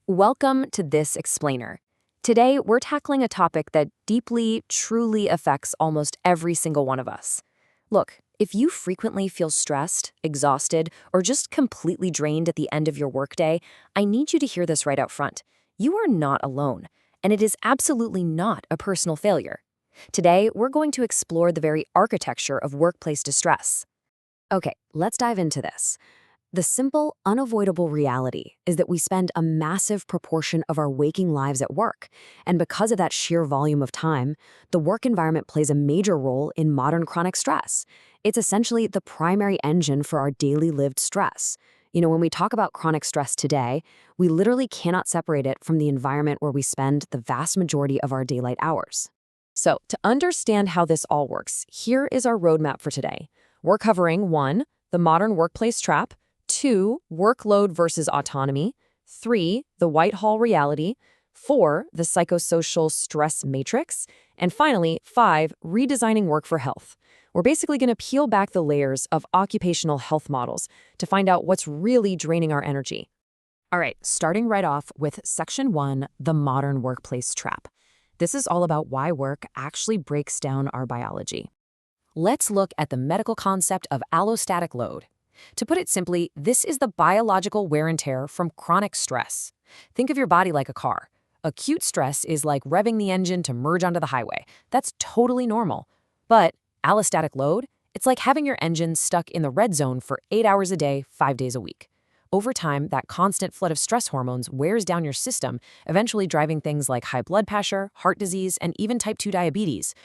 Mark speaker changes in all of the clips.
Speaker 1: Welcome to This Explainer. Today, we're tackling a topic that deeply, truly affects almost every single one of us. Look, if you frequently feel stressed, exhausted, or just completely drained at the end of your workday, I need you to hear this right out front. You are not alone, and it is absolutely not a personal failure. Today, we're going to explore the very architecture of workplace distress. Okay, let's dive into this. The simple, unavoidable reality is that we spend a massive proportion of our waking lives at work, and because of that sheer volume of time, the work environment plays a major role in modern chronic stress. It's essentially the primary engine for our daily lived stress. When we talk about chronic stress today, we literally cannot separate it from the environment where we spend the vast majority of our daylight hours. So, to understand how this all works, here is our roadmap for today. We're covering 1. The modern workplace trap, 2. Workload versus autonomy, 3. The Whitehall reality, 4. The psychosocial stress matrix, and finally, 5. Redesigning work for health. We're basically going to peel back the layers of occupational health models to find out what's really draining our energy. All right, starting right off with Section 1, the modern workplace trap. This is all about why work actually breaks down our biology. Let's look at the medical concept of allostatic load. To put it simply, this is the biological wear and tear from chronic stress. Think of your body like a car. Acute stress is like revving the engine to merge onto the highway. That's totally normal. But allostatic load, it's like having your engine stuck in the red zone for 8 hours a day, 5 days a week. Over time, that constant flood of stress hormones wears down your system, eventually driving things like high blood pressure, heart disease, and even type 2 diabetes.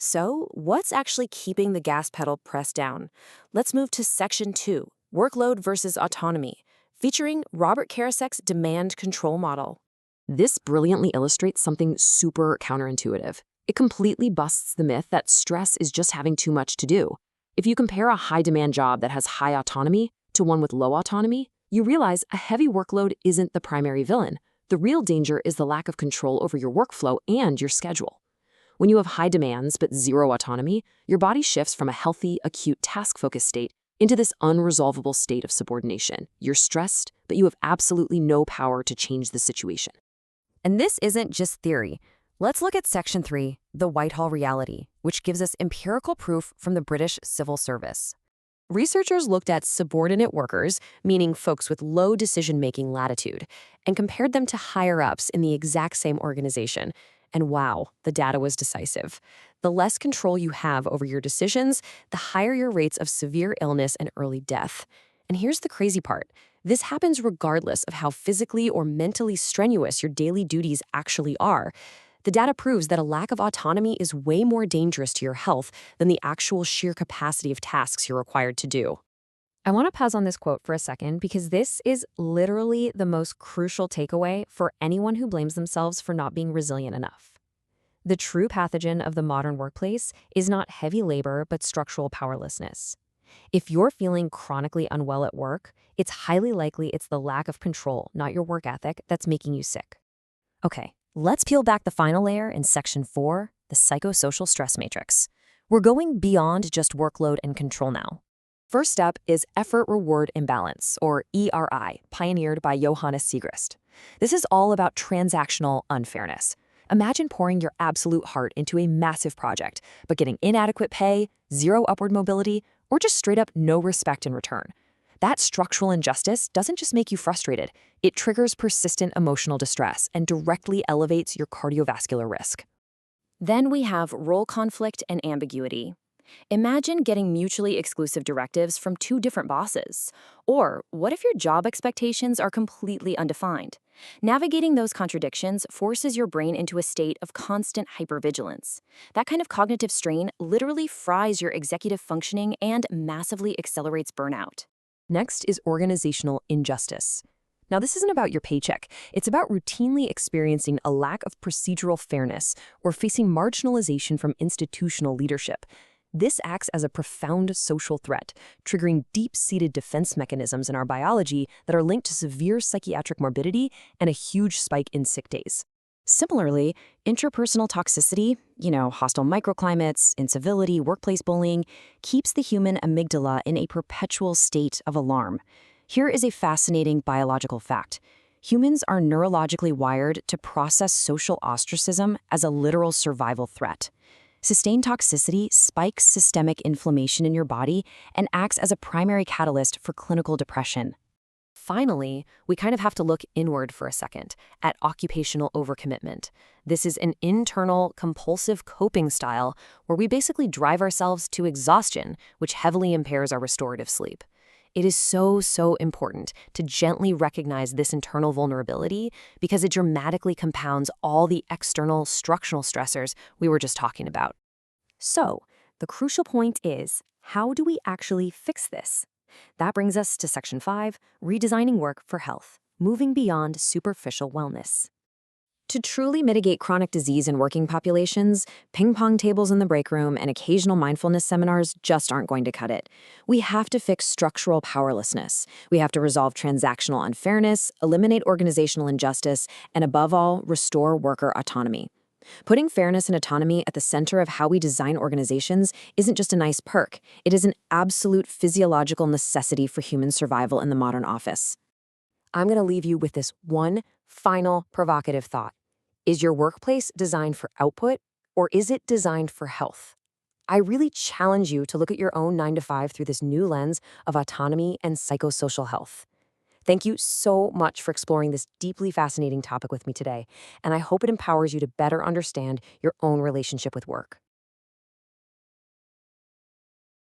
Speaker 1: So, what's actually keeping the gas pedal pressed down? Let's move to Section 2, Workload versus Autonomy, featuring Robert Karasek's demand control model. This brilliantly illustrates something super counterintuitive. It completely busts the myth that stress is just having too much to do. If you compare a high-demand job that has high autonomy to one with low autonomy, you realize a heavy workload isn't the primary villain. The real danger is the lack of control over your workflow and your schedule. When you have high demands but zero autonomy, your body shifts from a healthy, acute, task-focused state into this unresolvable state of subordination. You're stressed, but you have absolutely no power to change the situation. And this isn't just theory. Let's look at Section 3, the Whitehall reality, which gives us empirical proof from the British Civil Service. Researchers looked at subordinate workers, meaning folks with low decision-making latitude, and compared them to higher-ups in the exact same organization. And wow, the data was decisive. The less control you have over your decisions, the higher your rates of severe illness and early death. And here's the crazy part. This happens regardless of how physically or mentally strenuous your daily duties actually are. The data proves that a lack of autonomy is way more dangerous to your health than the actual sheer capacity of tasks you're required to do. I want to pause on this quote for a second because this is literally the most crucial takeaway for anyone who blames themselves for not being resilient enough. The true pathogen of the modern workplace is not heavy labor but structural powerlessness. If you're feeling chronically unwell at work, it's highly likely it's the lack of control, not your work ethic, that's making you sick. Okay, let's peel back the final layer in Section 4, the psychosocial stress matrix. We're going beyond just workload and control now. First up is effort-reward imbalance, or ERI, pioneered by Johannes Segrist. This is all about transactional unfairness. Imagine pouring your absolute heart into a massive project, but getting inadequate pay, zero upward mobility, or just straight up no respect in return. That structural injustice doesn't just make you frustrated, it triggers persistent emotional distress and directly elevates your cardiovascular risk. Then we have role conflict and ambiguity. Imagine getting mutually exclusive directives from two different bosses. Or what if your job expectations are completely undefined? Navigating those contradictions forces your brain into a state of constant hypervigilance. That kind of cognitive strain literally fries your executive functioning and massively accelerates burnout. Next is organizational injustice. Now, this isn't about your paycheck. It's about routinely experiencing a lack of procedural fairness or facing marginalization from institutional leadership. This acts as a profound social threat, triggering deep-seated defense mechanisms in our biology that are linked to severe psychiatric morbidity and a huge spike in sick days. Similarly, interpersonal toxicity, hostile microclimates, incivility, workplace bullying, keeps the human amygdala in a perpetual state of alarm. Here is a fascinating biological fact. Humans are neurologically wired to process social ostracism as a literal survival threat. Sustained toxicity spikes systemic inflammation in your body and acts as a primary catalyst for clinical depression. Finally, we kind of have to look inward for a second at occupational overcommitment. This is an internal, compulsive coping style where we basically drive ourselves to exhaustion, which heavily impairs our restorative sleep. It is so important to gently recognize this internal vulnerability because it dramatically compounds all the external structural stressors we were just talking about. So, the crucial point is, how do we actually fix this? That brings us to Section 5, redesigning work for health, moving beyond superficial wellness. To truly mitigate chronic disease in working populations, ping pong tables in the break room and occasional mindfulness seminars just aren't going to cut it. We have to fix structural powerlessness. We have to resolve transactional unfairness, eliminate organizational injustice, and above all, restore worker autonomy. Putting fairness and autonomy at the center of how we design organizations isn't just a nice perk. It is an absolute physiological necessity for human survival in the modern office. I'm going to leave you with this one final provocative thought. Is your workplace designed for output, or is it designed for health? I really challenge you to look at your own 9-to-5 through this new lens of autonomy and psychosocial health. Thank you so much for exploring this deeply fascinating topic with me today, and I hope it empowers you to better understand your own relationship with work.